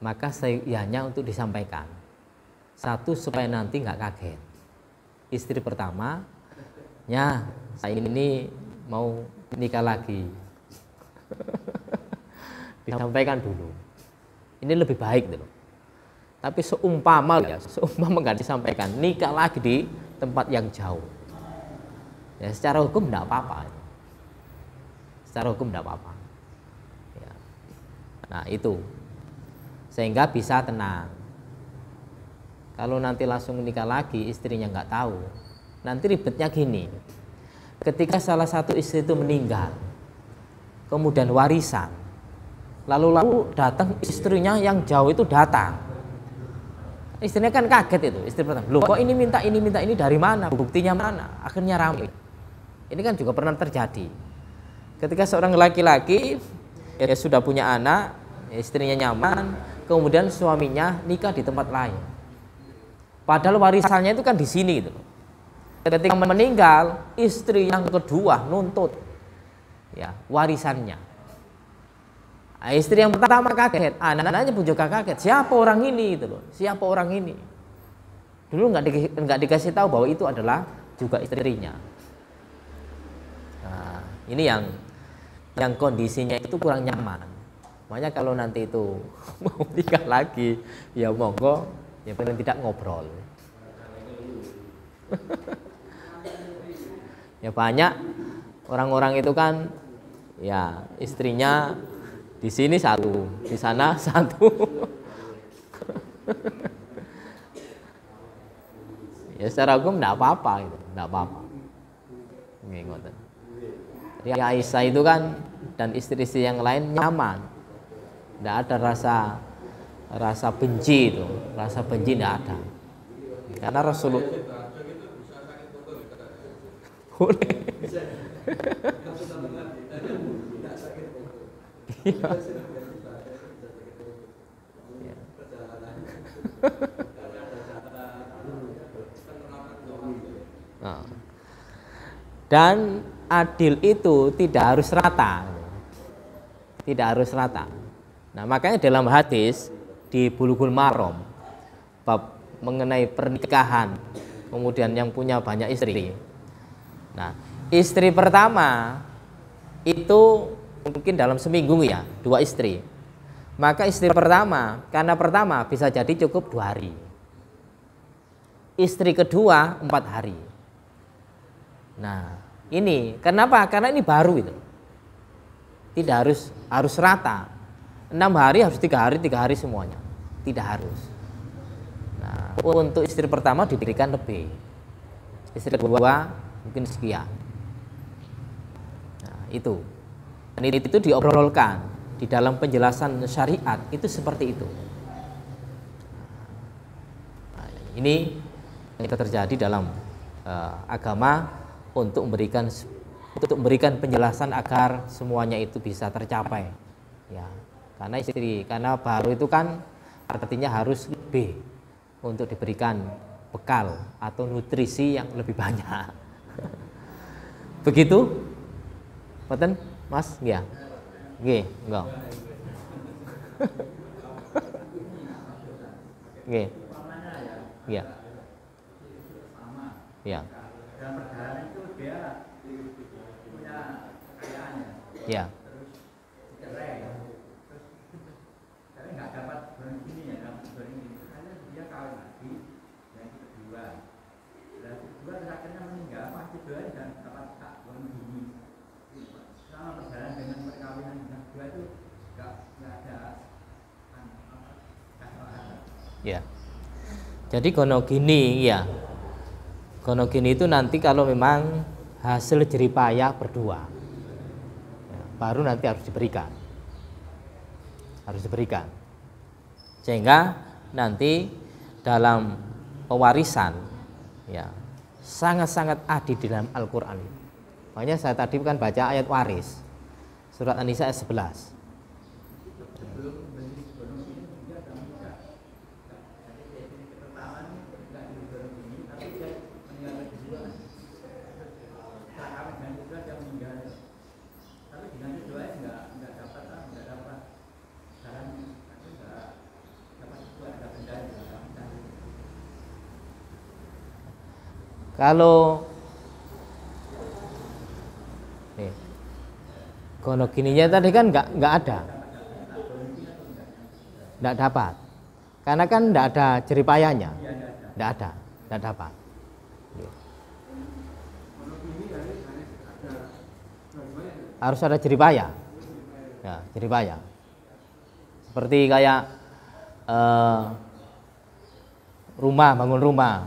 maka sayangnya untuk disampaikan. Satu, supaya nanti nggak kaget. Istri pertamanya, saya ini mau nikah lagi. Disampaikan dulu. Ini lebih baik gitu. Tapi seumpama nggak disampaikan, nikah lagi di tempat yang jauh. Ya, secara hukum tidak apa-apa. Secara hukum tidak apa-apa. Ya. Nah itu, sehingga bisa tenang. Kalau nanti langsung nikah lagi, istrinya nggak tahu, nanti ribetnya gini. Ketika salah satu istri itu meninggal, kemudian warisan, lalu datang istrinya yang jauh itu datang, Istrinya kan kaget itu, istri pertama. Loh kok ini minta ini dari mana? Buktinya mana? Akhirnya ramai. Ini kan juga pernah terjadi. Ketika seorang laki-laki ya sudah punya anak, istrinya nyaman, kemudian suaminya nikah di tempat lain. Padahal warisannya itu kan di sini gitu. Ketika meninggal, istri yang kedua nuntut ya warisannya. Istri yang pertama kaget, anak-anaknya pun juga kaget. Siapa orang ini gitu loh? Siapa orang ini? Dulu nggak dikasih tahu bahwa itu adalah juga istrinya. Nah, ini yang kondisinya itu kurang nyaman. Makanya kalau nanti itu mau nikah lagi, ya monggo, ya paling tidak ngobrol. Ya banyak orang-orang itu kan, ya istrinya di sini satu, di sana satu. Ya secara hukum tidak apa-apa gitu, tidak apa-apa. Jadi Aisyah itu kan dan istri-istri yang lain nyaman, tidak ada rasa benci itu, rasa benci tidak ada. Karena Rasulullah boleh. Nah. Dan adil itu tidak harus rata. Tidak harus rata. Nah, makanya dalam hadis di Bulughul Maram bab mengenai pernikahan, kemudian yang punya banyak istri. Nah, istri pertama itu mungkin dalam seminggu ya 2 istri. Maka istri pertama, karena pertama bisa jadi cukup 2 hari. Istri kedua 4 hari. Nah, ini kenapa? Karena ini baru itu. Tidak harus rata. 6 hari harus 3 hari semuanya. Tidak harus. Nah, untuk istri pertama diberikan lebih. Istri kedua mungkin sekian. Nah, itu. Dan itu diobrolkan di dalam penjelasan syariat itu seperti itu. Nah, ini yang terjadi dalam agama untuk memberikan penjelasan agar semuanya itu bisa tercapai. Ya, karena baru itu kan artinya harus lebih untuk diberikan bekal atau nutrisi yang lebih banyak. Begitu, Boten? Mas, ya, nggih, enggak. Nggih, ya, ya, dalam perjalanan itu dia punya kekayaannya, ya, cerai, terus tapi nggak dapat barang ini ya, dapat barang ini, akhirnya dia kawin lagi, yang kedua, dan kedua akhirnya meninggal, masih dua dan dapat hak barang ini. Selama perjalanan dengan perkawinan yang kedua itu nggak ada ya. Jadi kono gini ya. Kono gini itu nanti kalau memang hasil jeripayah berdua, ya, baru nanti harus diberikan. Harus diberikan. Sehingga nanti dalam pewarisan ya sangat-sangat adil di dalam Al-Qur'an. Makanya saya tadi kan baca ayat waris. Surat An-Nisa ayat 11. Kalau kono gininya tadi kan nggak ada, nggak dapat, karena kan nggak ada jeripayanya, nggak dapat. Harus ada jeripaya, ya jeripaya. Seperti kayak bangun rumah,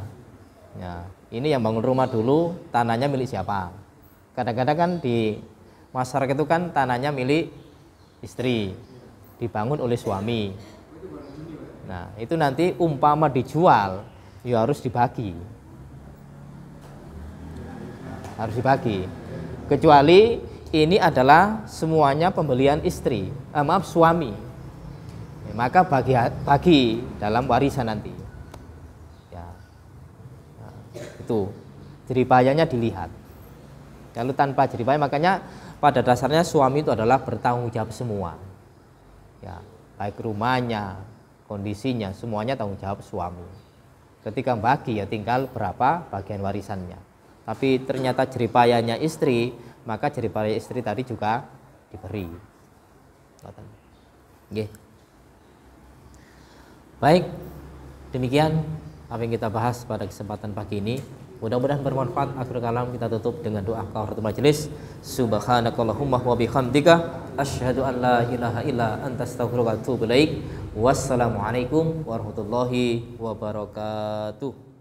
ya ini yang bangun rumah dulu tanahnya milik siapa? Kadang-kadang kan di masyarakat itu kan tanahnya milik istri, dibangun oleh suami. Nah, itu nanti umpama dijual, ya harus dibagi. Harus dibagi. Kecuali ini adalah semuanya pembelian istri, suami. Ya, maka bagi dalam warisan nanti. Ya. Nah, itu jeripayanya dilihat. Kalau tanpa jeripaya, makanya pada dasarnya suami itu adalah bertanggung jawab semua. Ya, baik rumahnya, kondisinya, semuanya tanggung jawab suami. Ketika bagi ya tinggal berapa bagian warisannya. Tapi ternyata jeripayanya istri, maka jeripaya istri tadi juga diberi. Oke. Baik, demikian apa yang kita bahas pada kesempatan pagi ini. Mudah-mudahan bermanfaat. Akhir kalam kita tutup dengan doa kafaratul majelis. Subhanakallahumma wa bihamdika asyhadu an la ilaha illa anta astaghfiruka wa atubu ilaik. Wassalamualaikum warahmatullahi wabarakatuh.